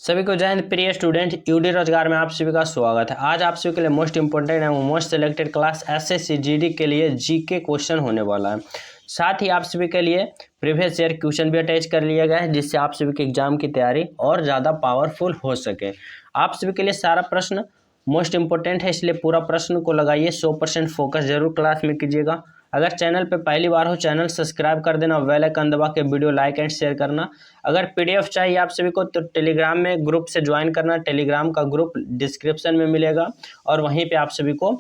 सभी को जय हिंद। प्रिय स्टूडेंट, यूडी रोजगार में आप सभी का स्वागत है। आज आप सभी के लिए मोस्ट इंपोर्टेंट एवं most selected class SSC GD के लिए जीके क्वेश्चन होने वाला है। साथ ही आप सभी के लिए प्रीवियस ईयर क्वेश्चन भी अटैच कर लिया गया है, जिससे आप सभी के एग्जाम की तैयारी और ज़्यादा पावरफुल हो सके। आप सभी के लिए सारा प्रश्न मोस्ट इंपोर्टेंट है, इसलिए पूरा प्रश्न को लगाइए, 100% फोकस जरूर क्लास में कीजिएगा। अगर चैनल पे पहली बार हो, चैनल सब्सक्राइब कर देना, बेल आइकन दबा के वीडियो लाइक एंड शेयर करना। अगर पीडीएफ चाहिए आप सभी को तो टेलीग्राम में ग्रुप से ज्वाइन करना। टेलीग्राम का ग्रुप डिस्क्रिप्शन में मिलेगा और वहीं पे आप सभी को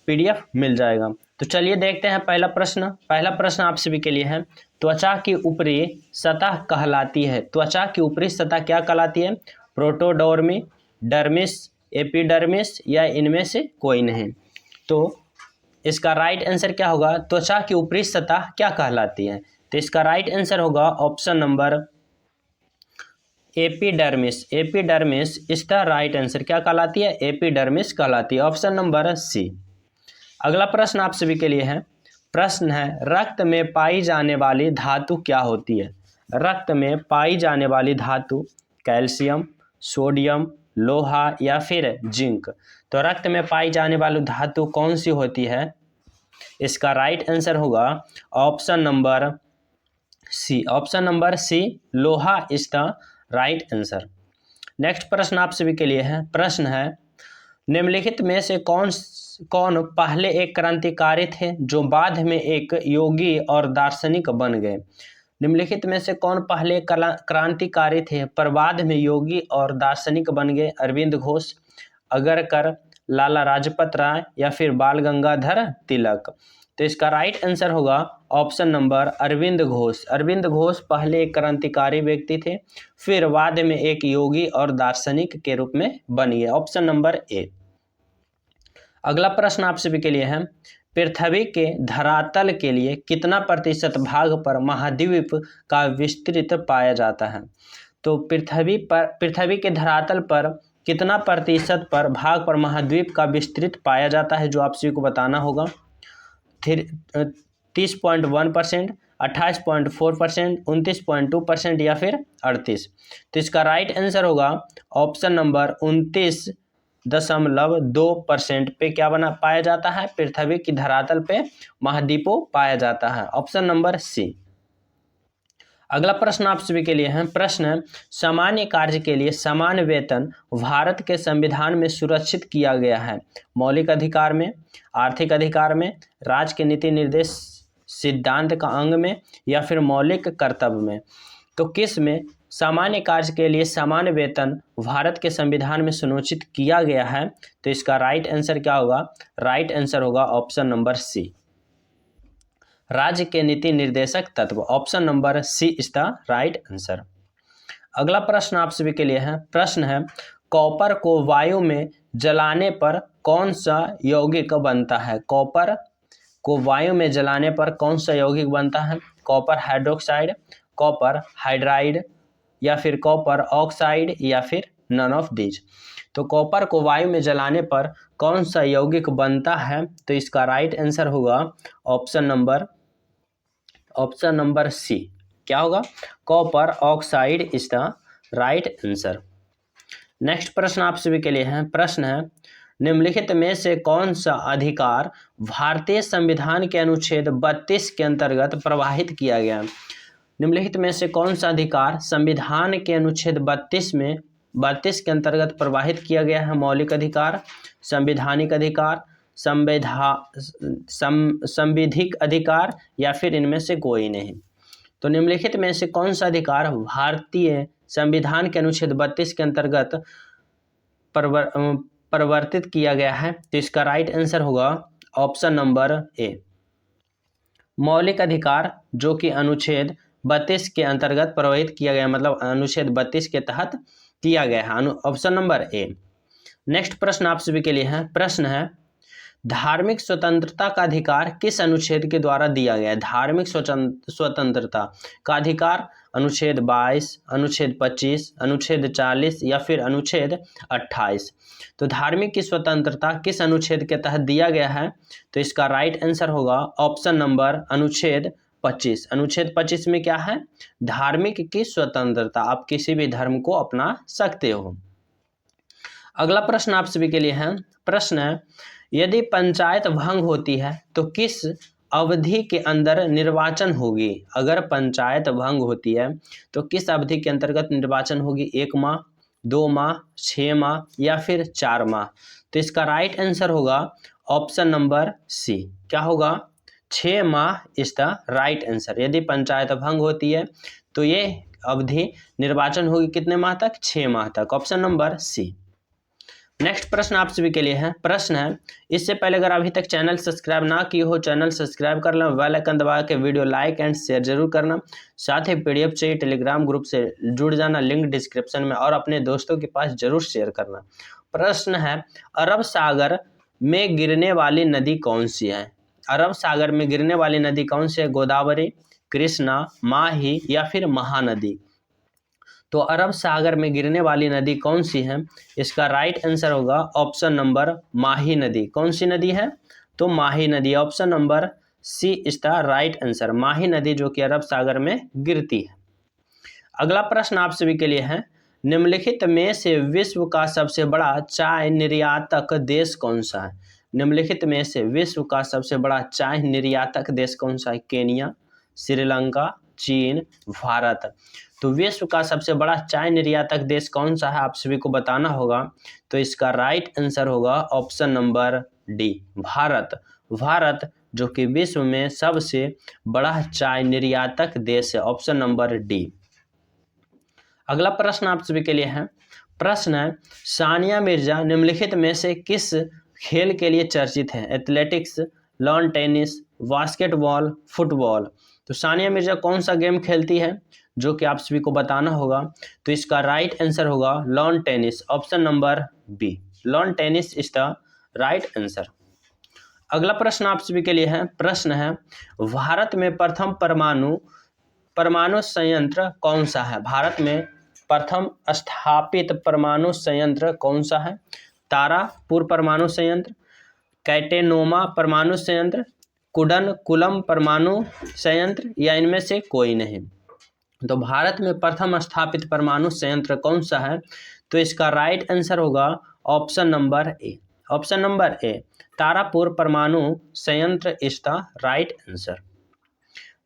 पीडीएफ मिल जाएगा। तो चलिए देखते हैं पहला प्रश्न। पहला प्रश्न आप सभी के लिए है, त्वचा की ऊपरी सतह कहलाती है। त्वचा की ऊपरी सतह क्या कहलाती है? प्रोटोडर्मी, डर्मिस, एपिडर्मिस या इनमें से कोई नहीं। तो इसका राइट आंसर क्या होगा? त्वचा की ऊपरी सतह क्या कहलाती है? तो इसका राइट आंसर होगा ऑप्शन नंबर एपिडर्मिस। एपिडर्मिस इसका राइट आंसर क्या कहलाती है? एपिडर्मिस कहलाती है, ऑप्शन नंबर सी। अगला प्रश्न आप सभी के लिए है, प्रश्न है, रक्त में पाई जाने वाली धातु क्या होती है? रक्त में पाई जाने वाली धातु कैल्शियम, सोडियम, लोहा या फिर जिंक। तो रक्त में पाई जाने वाली धातु कौन सी होती है? इसका राइट आंसर होगा option number C. Option number C, loha is the right answer. Next प्रश्न आप सभी के लिए है, प्रश्न है, निम्नलिखित में से कौन पहले एक क्रांतिकारी थे जो बाद में एक योगी और दार्शनिक बन गए? निम्नलिखित में से कौन पहले क्रांतिकारी थे पर बाद में योगी और दार्शनिक बन गए? अरविंद घोष, अगरकर, लाला लाजपत राय या फिर बाल गंगाधर तिलक। तो इसका राइट आंसर होगा ऑप्शन नंबर अरविंद घोष। अरविंद घोष पहले एक क्रांतिकारी व्यक्ति थे, फिर बाद में एक योगी और दार्शनिक के रूप में बन गए, ऑप्शन नंबर ए। अगला प्रश्न आप सभी के लिए है, पृथ्वी के धरातल के लिए कितना प्रतिशत भाग पर महाद्वीप का विस्तृत पाया जाता है? तो पृथ्वी के धरातल पर कितना प्रतिशत पर भाग पर महाद्वीप का विस्तृत पाया जाता है, जो आप सभी को बताना होगा। 30.1%, 28.4%, 29.2% या फिर 38। तो इसका राइट आंसर होगा ऑप्शन नंबर 29.2% पे क्या पाया जाता है? पृथ्वी की धरातल पे महाद्वीपों पाया जाता है, ऑप्शन नंबर सी। अगला प्रश्न आप सभी के लिए है, प्रश्न, सामान्य कार्य के लिए समान वेतन भारत के संविधान में सुरक्षित किया गया है। मौलिक अधिकार में, आर्थिक अधिकार में, राज्य के नीति निर्देश सिद्धांत का अंग में या फिर मौलिक कर्तव्य में। तो किस में सामान्य कार्य के लिए समान वेतन भारत के संविधान में सुनिश्चित किया गया है? तो इसका राइट आंसर क्या होगा? राइट आंसर होगा ऑप्शन नंबर सी, राज्य के नीति निर्देशक तत्व, option number C is the right answer. अगला प्रश्न आप सभी के लिए है, प्रश्न है, कॉपर को वायु में जलाने पर कौन सा यौगिक बनता है? कॉपर को वायु में जलाने पर कौन सा यौगिक बनता है? कॉपर हाइड्रोक्साइड, कॉपर हाइड्राइड या फिर कॉपर ऑक्साइड या फिर नन ऑफ दीज। तो कॉपर को वायु में जलाने पर कौन सा यौगिक बनता है? तो इसका राइट आंसर होगा ऑप्शन नंबर सी। क्या होगा? Copper oxide is the right answer. Next प्रश्न आप सभी के लिए है, प्रश्न है, निम्नलिखित में से कौन सा अधिकार भारतीय संविधान के अनुच्छेद 32 के अंतर्गत प्रवाहित किया गया? निम्नलिखित में से कौन सा अधिकार संविधान के अनुच्छेद 32 के अंतर्गत प्रवाहित किया गया है? मौलिक अधिकार, संवैधानिक अधिकार, संविधिक अधिकार या फिर इनमें से कोई नहीं। तो निम्नलिखित में से कौन सा अधिकार भारतीय संविधान के अनुच्छेद 32 के अंतर्गत परिवर्तित किया गया है? तो इसका राइट आंसर होगा ऑप्शन नंबर ए, मौलिक अधिकार, जो कि अनुच्छेद 32 के अंतर्गत प्रवाहित किया गया, मतलब अनुच्छेद 32 के तहत किया गया है, ऑप्शन नंबर ए। नेक्स्ट प्रश्न आप सभी के लिए है, प्रश्न है, धार्मिक स्वतंत्रता का अधिकार किस अनुच्छेद के द्वारा दिया गया है? धार्मिक स्वतंत्रता का अधिकार अनुच्छेद 22, अनुच्छेद 25, अनुच्छेद 40 या फिर अनुच्छेद 28। तो धार्मिक की स्वतंत्रता किस अनुच्छेद के तहत दिया गया है? तो इसका राइट आंसर होगा ऑप्शन नंबर अनुच्छेद 25। अनुच्छेद 25 में क्या है? धार्मिक की स्वतंत्रता, आप किसी भी धर्म को अपना सकते हो। अगला प्रश्न आप सभी के लिए है। प्रश्न है, यदि पंचायत भंग होती है तो किस अवधि के अंदर निर्वाचन होगी? अगर पंचायत भंग होती है तो किस अवधि के अंतर्गत निर्वाचन होगी? 1 माह, 2 माह, 6 माह या फिर 4 माह? तो इसका राइट आंसर होगा ऑप्शन नंबर सी। क्या होगा? 6 माह इज द राइट आंसर। यदि पंचायत भंग होती है तो ये अवधि निर्वाचन होगी कितने माह तक? 6 माह तक। ऑप्शन नंबर सी। नेक्स्ट प्रश्न आप सभी के लिए है। प्रश्न है, इससे पहले अगर अभी तक चैनल सब्सक्राइब ना किए हो, चैनल सब्सक्राइब कर लेना, बेल आइकन दबा के वीडियो लाइक एंड शेयर जरूर करना। साथ ही पीडीएफ चाहिए टेलीग्राम ग्रुप से जुड़ जाना, लिंक डिस्क्रिप्शन में, और अपने दोस्तों के पास जरूर शेयर करना। प्रश्न है, अरब सागर में गिरने वाली नदी कौन सी है? अरब सागर में गिरने वाली नदी कौन सी है? गोदावरी, कृष्णा, माही या फिर महानदी? तो अरब सागर में गिरने वाली नदी कौन सी है? इसका राइट आंसर होगा ऑप्शन नंबर माही नदी। कौन सी नदी है? तो माही नदी। Option number C is the right answer, Mahi नदी जो कि अरब सागर में गिरती है। अगला प्रश्न आप सभी के लिए है, निम्नलिखित में से विश्व का सबसे बड़ा चाय निर्यातक देश कौन सा है? निम्नलिखित में से विश्व का सबसे बड़ा चाय निर्यातक देश कौन सा है? केनिया, श्रीलंका, चीन, भारत? तो विश्व का सबसे बड़ा चाय निर्यातक देश कौन सा है आप सभी को बताना होगा। तो इसका राइट आंसर होगा option number D, Bharat. Bharat जो कि विश्व में सबसे बड़ा चाय निर्यातक देश है। Option number D. अगला प्रश्न आप सभी के लिए है। प्रश्न है, सानिया मिर्जा निम्नलिखित में से किस खेल के लिए चर्चित है? Athletics, lawn tennis, basketball, football? तो सानिया मिर्जा कौन सा गेम खेलती है जो कि आप सभी को बताना होगा। तो इसका राइट आंसर होगा lawn tennis. Option number B, lawn tennis is the right answer. अगला प्रश्न आप सभी के लिए है। प्रश्न है, भारत में प्रथम परमाणु संयंत्र कौन सा है? भारत में प्रथम स्थापित परमाणु संयंत्र कौन सा है? तारापुर परमाणु संयंत्र, कैटेनोमा परमाणु संयंत्र, कुडनकुलम परमाणु संयंत्र, या इनमें से कोई नहीं? तो भारत में प्रथम स्थापित परमाणु संयंत्र कौन सा है? तो इसका राइट आंसर होगा option number A. Option number A, Tarapur परमाणु संयंत्र is the right answer.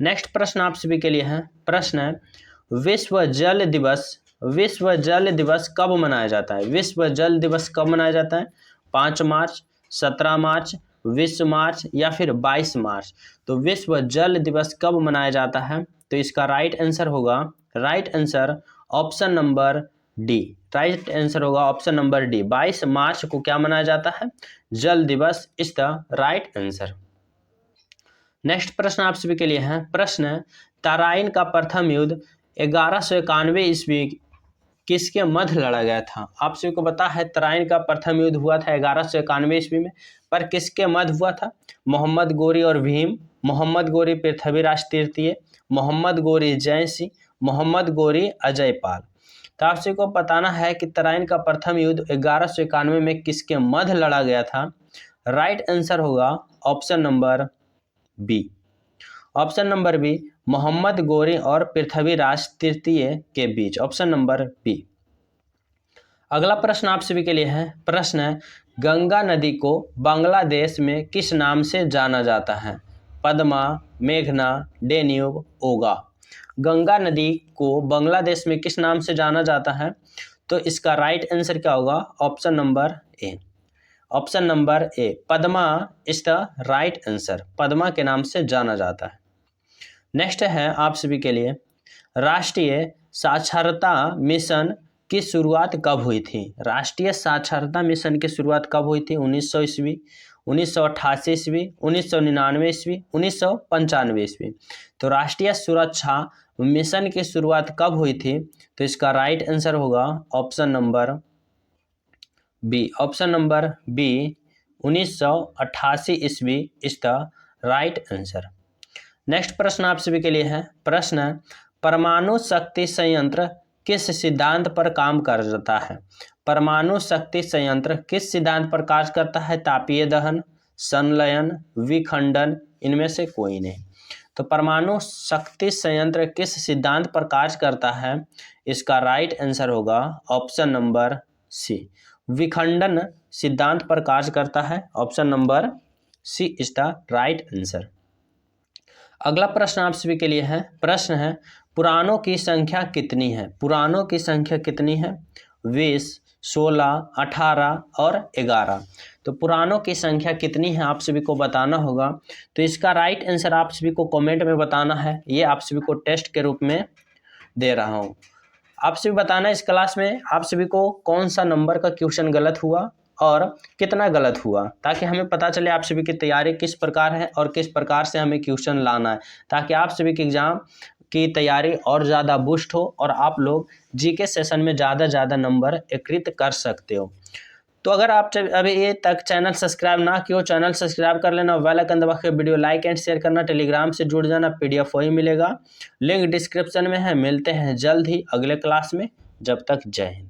Next प्रश्न आप सभी के लिए है। प्रश्न है, विश्व जल दिवस कब मनाया जाता है? विश्व जल दिवस कब मनाया जाता है? 5 मार्च, 17 मार्च, 20 मार्च या फिर 22 मार्च? तो विश्व जल दिवस कब मनाया जाता है? तो इसका राइट आंसर होगा, right answer option number D. Right answer होगा ऑप्शन नंबर डी। 22 मार्च को क्या मनाया जाता है? जल दिवस is the right answer. Next प्रश्न आप सभी के लिए है। प्रश्न है, तराइन का प्रथम युद्ध 1191 ईस्वी किसके मध्य लड़ा गया था? आप सभी को पता है तराइन का प्रथम युद्ध हुआ था 1191 ईस्वी में, पर किसके मध्य हुआ था? मोहम्मद गोरी और भीम, मोहम्मद गोरी पृथ्वीराज तृतीय, मोहम्मद गोरी जयसिंह, मोहम्मद गोरी अजयपाल? तो आप सभी को बताना है कि तराइन का प्रथम युद्ध 1191 में किसके मध्य लड़ा गया था। राइट आंसर होगा option number B. Option number B, Mohammad Ghori और पृथ्वीराज तृतीय के बीच। Option number B. अगला प्रश्न आप सभी के लिए है। प्रश्न है, गंगा नदी को बांग्लादेश में किस नाम से जाना जाता है? पद्मा, मेघना, डेन्यूब, ओगा? गंगा नदी को बांग्लादेश में किस नाम से जाना जाता है? तो इसका राइट आंसर क्या होगा? Option number A. Option number A, Padma is the right answer. Padma के नाम से जाना जाता है। नेक्स्ट है आप सभी के लिए, राष्ट्रीय साक्षरता मिशन की शुरुआत कब हुई थी? राष्ट्रीय साक्षरता मिशन की शुरुआत कब हुई थी? 1900 ईस्वी, 1988 ईस्वी, 1999 ईस्वी, 1995 ईस्वी? तो राष्ट्रीय सुरक्षा मिशन की शुरुआत कब हुई थी? तो इसका राइट आंसर होगा option number B. Option number B, 1988 ईस्वी is the right answer. Next प्रश्न आप सभी के लिए है। प्रश्न है, परमाणु शक्ति संयंत्र किस सिद्धांत पर काम करता है? परमाणु शक्ति संयंत्र किस सिद्धांत पर कार्य करता है? तापीय दहन, संलयन, विखंडन, इनमें से कोई नहीं? तो परमाणु शक्ति संयंत्र किस सिद्धांत पर कार्य करता है? इसका राइट आंसर होगा ऑप्शन नंबर सी, विखंडन सिद्धांत पर कार्य करता है। Option number C is the right answer. अगला प्रश्न आप सभी के लिए है, प्रश्न है पुराणों की संख्या कितनी है? पुराणों की संख्या कितनी है? 20, 16, 18 और 11। तो पुराणों की संख्या कितनी है आप सभी को बताना होगा। तो इसका राइट आंसर आप सभी को कमेंट में बताना है। ये आप सभी को टेस्ट के रूप में दे रहा हूँ। आप सभी बताना इस क्लास में आप सभी को कौन सा नंबर का क्वेश्चन गलत हुआ और कितना गलत हुआ, ताकि हमें पता चले आप सभी की तैयारी किस प्रकार है और किस प्रकार से हमें क्वेश्चन लाना है, ताकि आप सभी के एग्जाम की तैयारी और ज़्यादा बूस्ट हो और आप लोग जीके सेशन में ज़्यादा नंबर एकत्रित कर सकते हो। तो अगर आप अभी ये तक चैनल सब्सक्राइब ना किया हो, चैनल सब्सक्राइब कर लेना, बेल आइकन दबा के वीडियो लाइक एंड शेयर करना, टेलीग्राम से जुड़ जाना, PDF वही मिलेगा, लिंक डिस्क्रिप्शन में है। मिलते हैं जल्द ही अगले क्लास में, जब तक जय हिंद।